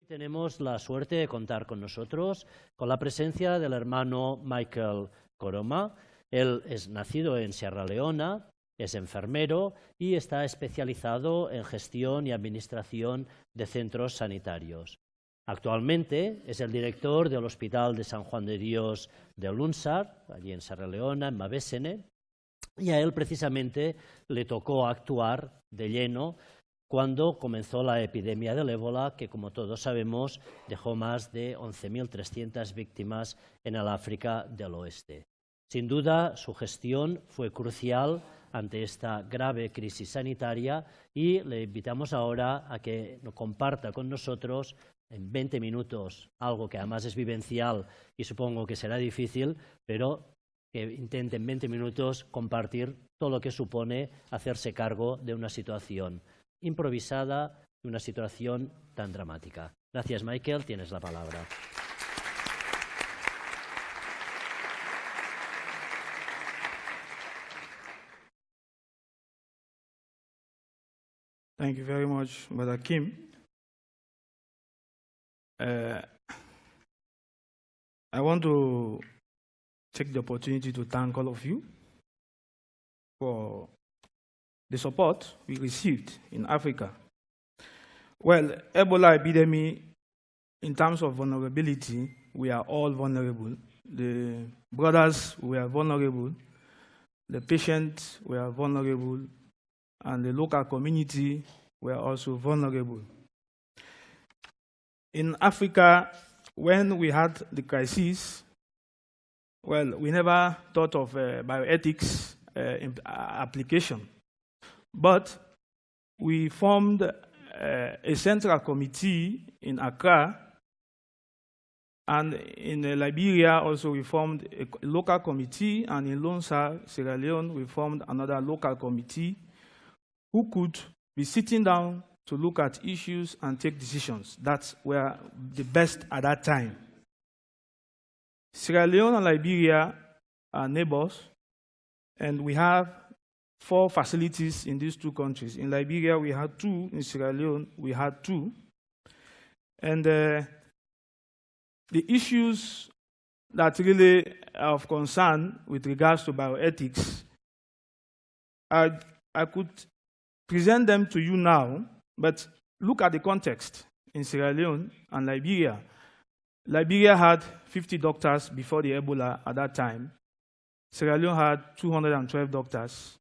Tenemos la suerte de contar con nosotros con la presencia del hermano Michael Koroma. Él es nacido en Sierra Leona, es enfermero y está especializado en gestión y administración de centros sanitarios. Actualmente es el director del Hospital de San Juan de Dios de Lunsar, allí en Sierra Leona, en Mabésene, y a él precisamente le tocó actuar de lleno cuando comenzó la epidemia del Ébola, que como todos sabemos dejó más de 11.300 víctimas en el África del Oeste. Sin duda, su gestión fue crucial ante esta grave crisis sanitaria y le invitamos ahora a que nos comparta con nosotros en 20 minutos, algo que además es vivencial y supongo que será difícil, pero que intente en 20 minutos compartir todo lo que supone hacerse cargo de una situación improvisada, de una situación tan dramática. Gracias, Michael, tienes la palabra. Thank you very much, Brother Kim. I want to take the opportunity to thank all of you for the support we received in Africa. Well, Ebola epidemic, in terms of vulnerability, we are all vulnerable. The brothers were vulnerable, the patients were vulnerable, and the local community were also vulnerable. In Africa, when we had the crisis, well, we never thought of bioethics application. But we formed a central committee in Accra, and in Liberia also we formed a local committee, and in Lunsar, Sierra Leone, we formed another local committee who could be sitting down to look at issues and take decisions. That's were the best at that time. Sierra Leone and Liberia are neighbors, and we have 4 facilities in these 2 countries. In Liberia, we had 2. In Sierra Leone, we had 2. And the issues that really are of concern with regards to bioethics, I could present them to you now, but look at the context in Sierra Leone and Liberia. Liberia had 50 doctors before the Ebola at that time. Sierra Leone had 212 doctors.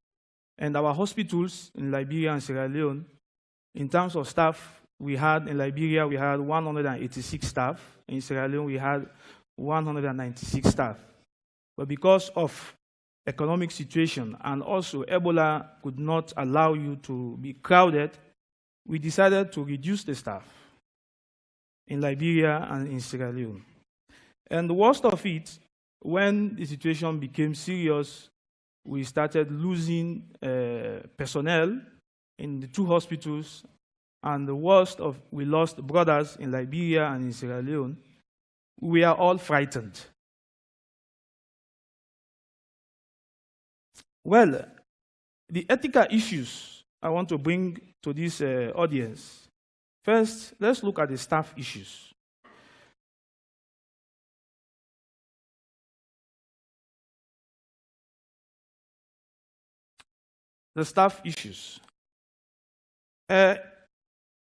And our hospitals in Liberia and Sierra Leone, in terms of staff, we had in Liberia, we had 186 staff. In Sierra Leone, we had 196 staff. But because of economic situation and also Ebola could not allow you to be crowded, we decided to reduce the staff in Liberia and in Sierra Leone. And the worst of it, when the situation became serious, we started losing personnel in the 2 hospitals, and the worst of, we lost brothers in Liberia and in Sierra Leone. We are all frightened. Well, the ethical issues I want to bring to this audience. First, let's look at the staff issues. The staff issues.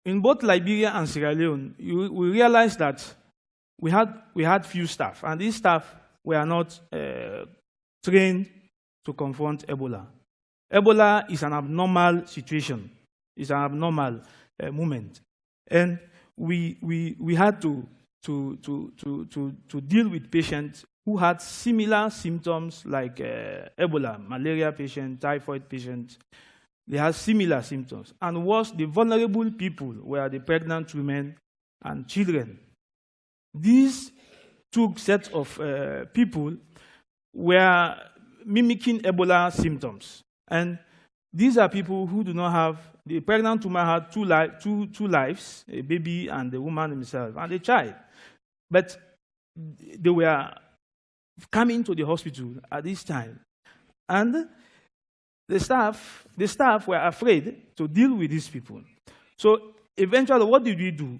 In both Liberia and Sierra Leone, we realized that we had few staff, and these staff were not trained to confront Ebola. Ebola is an abnormal situation. It's an abnormal moment. And we had to deal with patients who had similar symptoms like Ebola, malaria patient, typhoid patient. They had similar symptoms. And worse, the vulnerable people were the pregnant women and children. These 2 sets of people were mimicking Ebola symptoms. And these are people who do not have, the pregnant woman had two lives, a baby and the woman himself, and a child. But they were coming to the hospital at this time. And the staff were afraid to deal with these people. So eventually, what did we do?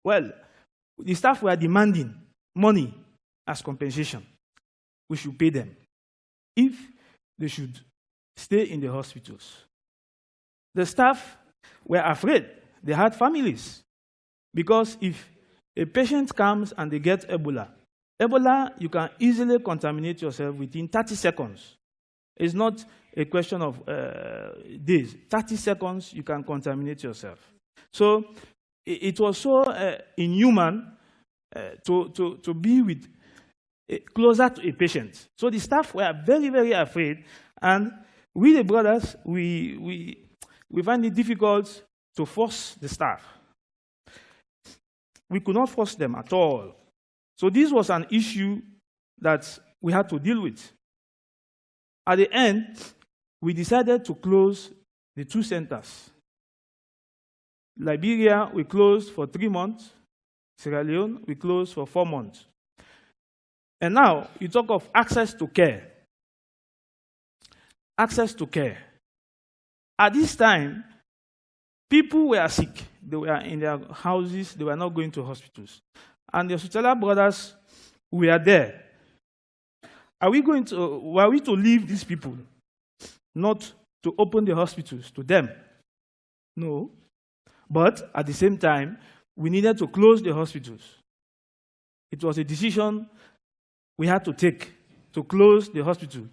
Well, the staff were demanding money as compensation. We should pay them if they should stay in the hospitals. The staff were afraid. They had families. Because if a patient comes and they get Ebola, you can easily contaminate yourself within 30 seconds. It's not a question of days. 30 seconds, you can contaminate yourself. So it was so inhuman to be with closer to a patient. So the staff were very, very afraid. And we, the brothers, we find it difficult to force the staff. We could not force them at all. So this was an issue that we had to deal with. At the end, we decided to close the 2 centers. Liberia, we closed for 3 months. Sierra Leone, we closed for 4 months. And now, you talk of access to care. Access to care. At this time, people were sick. They were in their houses. They were not going to hospitals. And the Sutela brothers were there. Were we to leave these people, not to open the hospitals to them? No. But at the same time, we needed to close the hospitals. It was a decision we had to take to close the hospital,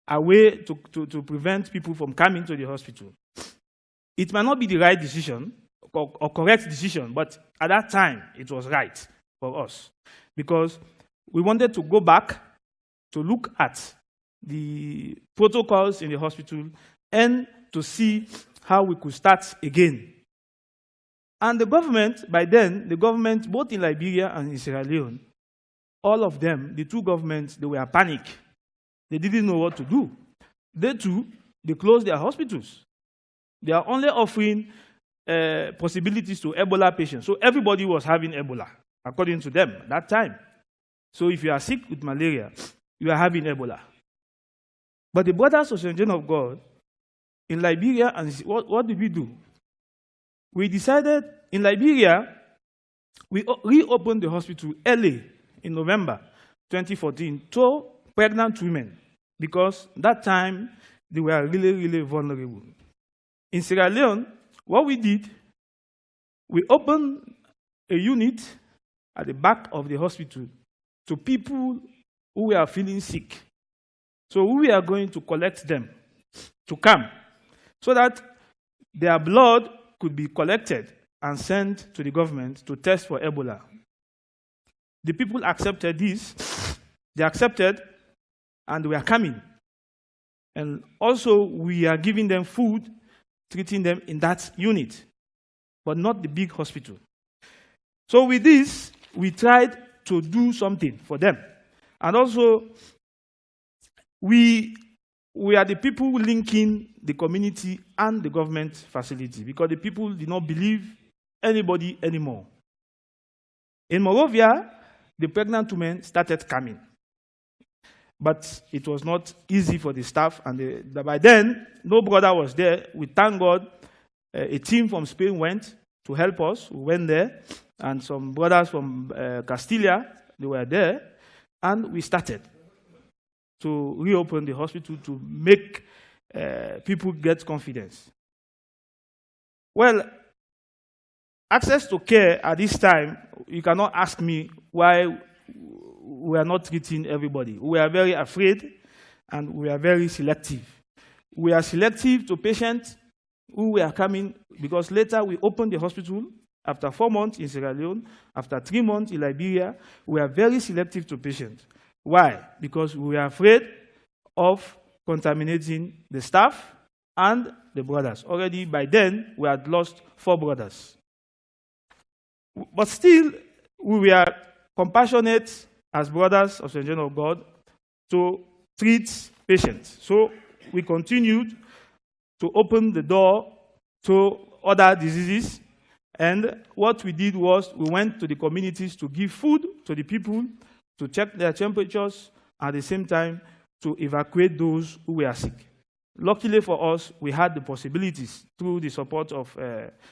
a way to prevent people from coming to the hospital. It might not be the right decision or correct decision, but at that time, it was right for us because we wanted to go back to look at the protocols in the hospital and to see how we could start again. And the government, by then, the government, both in Liberia and in Sierra Leone, all of them, the 2 governments, they were panicked. They didn't know what to do. They too, they closed their hospitals. They are only offering possibilities to Ebola patients. So everybody was having Ebola, according to them, at that time. So if you are sick with malaria, you are having Ebola. But the brothers of St. John of God, in Liberia, and what did we do? We decided, in Liberia, we reopened the hospital early in November 2014 to pregnant women, because that time they were really, really vulnerable. In Sierra Leone, what we did, we opened a unit at the back of the hospital to people who were feeling sick. So we are going to collect them to come so that their blood could be collected and sent to the government to test for Ebola. The people accepted this. They accepted, and we are coming. And also, we are giving them food, treating them in that unit, but not the big hospital. So with this, we tried to do something for them. And also, we are the people linking the community and the government facility, because the people did not believe anybody anymore. In Monrovia, the pregnant women started coming. But it was not easy for the staff. And by then, no brother was there. We thank God. A team from Spain went to help us. We went there. And some brothers from Castilla, they were there. And we started to reopen the hospital to make people get confidence. Well, access to care at this time, you cannot ask me why we are not treating everybody. We are very afraid, and we are very selective. We are selective to patients who are coming, because later we opened the hospital after 4 months in Sierra Leone, after 3 months in Liberia. We are very selective to patients. Why? Because we are afraid of contaminating the staff and the brothers. Already by then, we had lost 4 brothers. But still, we were compassionate as brothers of St. John of God to treat patients. So we continued to open the door to other diseases. And what we did was we went to the communities to give food to the people, to check their temperatures, at the same time to evacuate those who were sick. Luckily for us, we had the possibilities through the support of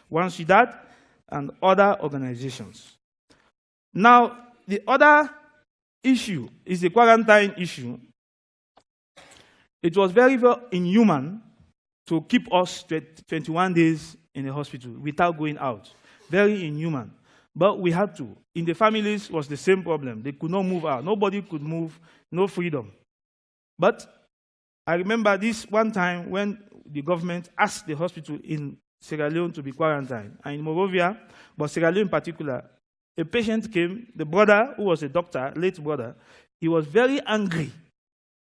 One Ciudad and other organizations. Now, the other issue is the quarantine issue. It was very, very inhuman to keep us 21 days in the hospital without going out. Very inhuman. But we had to. In the families, it was the same problem. They could not move out. Nobody could move, no freedom. But I remember this one time when the government asked the hospital in Sierra Leone to be quarantined. And in Monrovia, but Sierra Leone in particular, a patient came, the brother, who was a doctor, late brother, he was very angry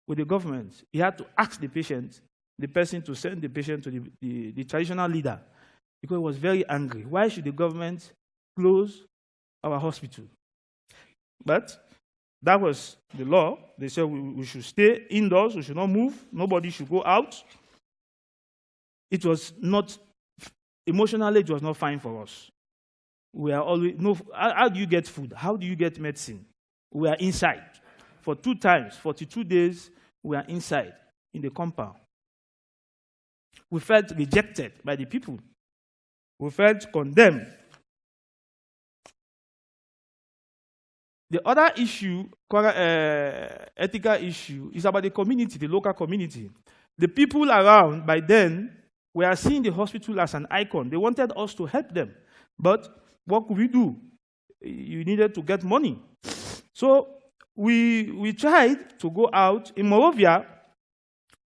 with the government. He had to ask the person to send the patient to the traditional leader, because he was very angry. Why should the government close our hospital? But that was the law. They said we should stay indoors, we should not move, nobody should go out. It was not, emotionally, it was not fine for us. We are always, no, how do you get food? How do you get medicine? We are inside. For 2 times, 42 days, we are inside in the compound. We felt rejected by the people. We felt condemned. The other issue, ethical issue, is about the community, the local community. The people around, by then, were seeing the hospital as an icon. They wanted us to help them. But what could we do? You needed to get money. So we tried to go out. In Monrovia,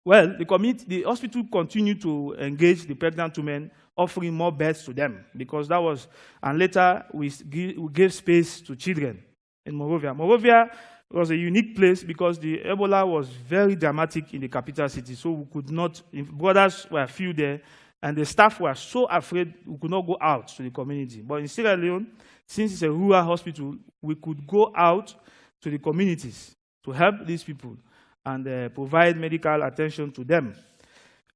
well, the hospital continued to engage the pregnant women, offering more beds to them, because that was, and later we gave space to children in Monrovia. Monrovia was a unique place because the Ebola was very dramatic in the capital city, so we could not, brothers were few there, and the staff were so afraid we could not go out to the community. But in Sierra Leone, since it's a rural hospital, we could go out to the communities to help these people and provide medical attention to them.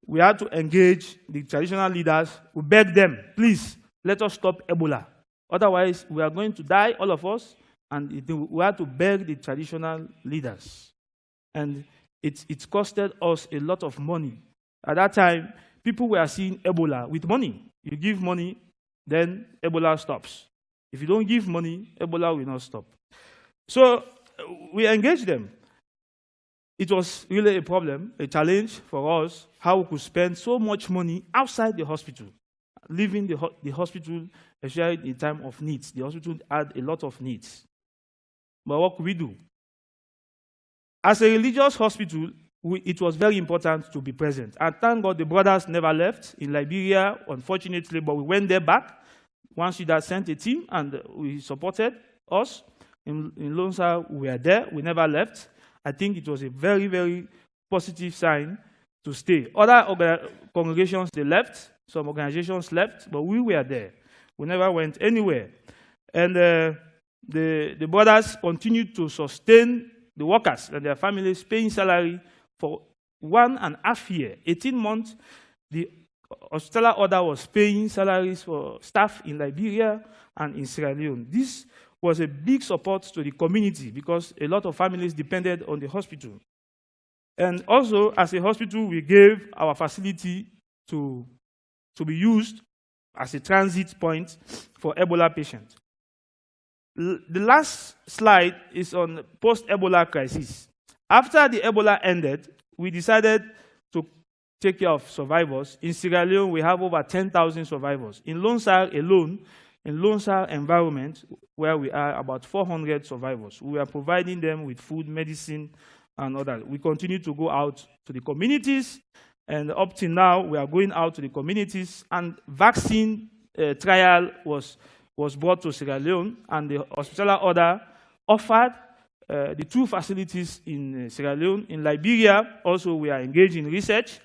We had to engage the traditional leaders. We begged them, please, let us stop Ebola. Otherwise, we are going to die, all of us, and we had to beg the traditional leaders. And it costed us a lot of money. At that time, people were seeing Ebola with money. You give money, then Ebola stops. If you don't give money, Ebola will not stop. So we engaged them. It was really a problem, a challenge for us, how we could spend so much money outside the hospital, leaving the hospital, especially in time of needs. The hospital had a lot of needs. But what could we do? As a religious hospital, it was very important to be present. And thank God the brothers never left in Liberia, unfortunately, but we went there back. Once we had sent a team and we supported us. In Lonsa, we were there, we never left. I think it was a very, very positive sign to stay. Other congregations, they left. Some organizations left, but we were there. We never went anywhere. And the brothers continued to sustain the workers and their families, paying salary for 1.5 years, 18 months. The hospitaller order was paying salaries for staff in Liberia and in Sierra Leone. This was a big support to the community because a lot of families depended on the hospital. And also, as a hospital, we gave our facility to be used as a transit point for Ebola patients. The last slide is on post-Ebola crisis. After the Ebola ended, we decided to take care of survivors. In Sierra Leone, we have over 10,000 survivors. In Lone Star alone, in Lone Star environment, where we are about 400 survivors, we are providing them with food, medicine, and all that. We continue to go out to the communities, and up till now, we are going out to the communities, and vaccine trial was brought to Sierra Leone, and the hospitaller order offered the 2 facilities in Sierra Leone. In Liberia, also, we are engaged in research,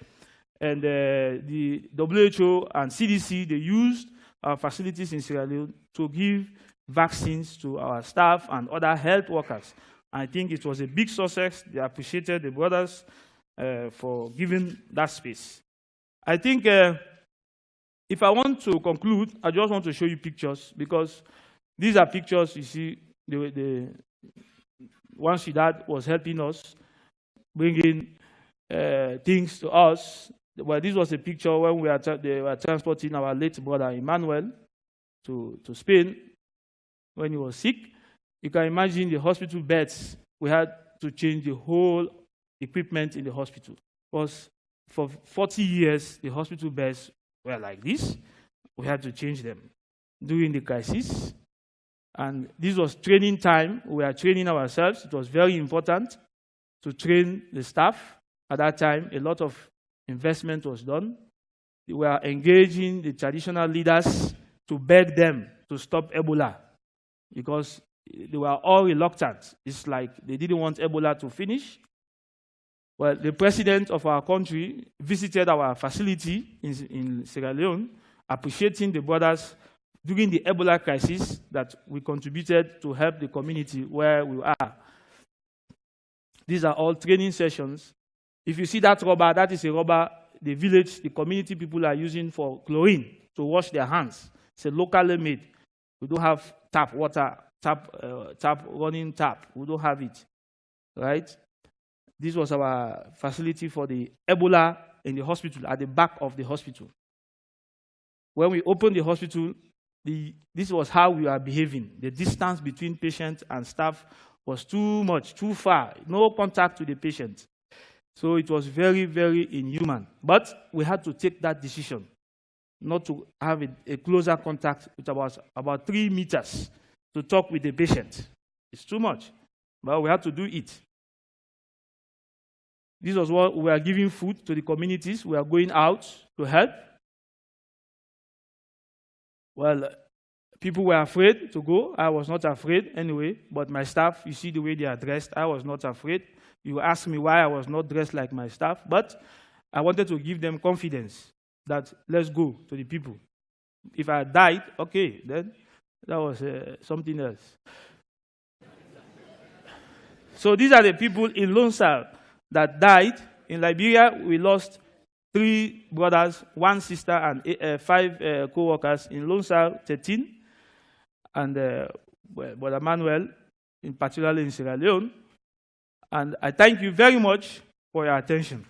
and the WHO and CDC, they used our facilities in Sierra Leone to give vaccines to our staff and other health workers. I think it was a big success. They appreciated the brothers for giving that space. I think if I want to conclude, I just want to show you pictures, because these are pictures you see. The one Shidad was helping us, bringing things to us. Well, this was a picture when they were transporting our late brother Emmanuel to Spain when he was sick. You can imagine the hospital beds. We had to change the whole equipment in the hospital. Because for 40 years, the hospital beds were like this. We had to change them during the crisis. And this was training time. We were training ourselves. It was very important to train the staff. At that time, a lot of investment was done. We were engaging the traditional leaders to beg them to stop Ebola because they were all reluctant. It's like they didn't want Ebola to finish. Well, the president of our country visited our facility in Sierra Leone, appreciating the brothers during the Ebola crisis that we contributed to help the community where we are. These are all training sessions. If you see that rubber, that is a rubber the village, the community people are using for chlorine to wash their hands. It's a locally made. We don't have tap water, running tap. We don't have it, right? This was our facility for the Ebola in the hospital, at the back of the hospital. When we opened the hospital, this was how we were behaving. The distance between patient and staff was too much, too far, no contact with the patient. So it was very, very inhuman. But we had to take that decision, not to have a closer contact with about 3 meters to talk with the patient. It's too much, but we had to do it. This was what we were giving food to the communities. We are going out to help. Well, people were afraid to go. I was not afraid anyway, but my staff, you see the way they are dressed, I was not afraid. You ask me why I was not dressed like my staff, but I wanted to give them confidence that let's go to the people. If I died, okay, then that was something else. So these are the people in Lone Star that died. In Liberia, we lost 3 brothers, 1 sister, and 5 co-workers. In Lone Star, 13. And Brother Manuel, in particular in Sierra Leone. And I thank you very much for your attention.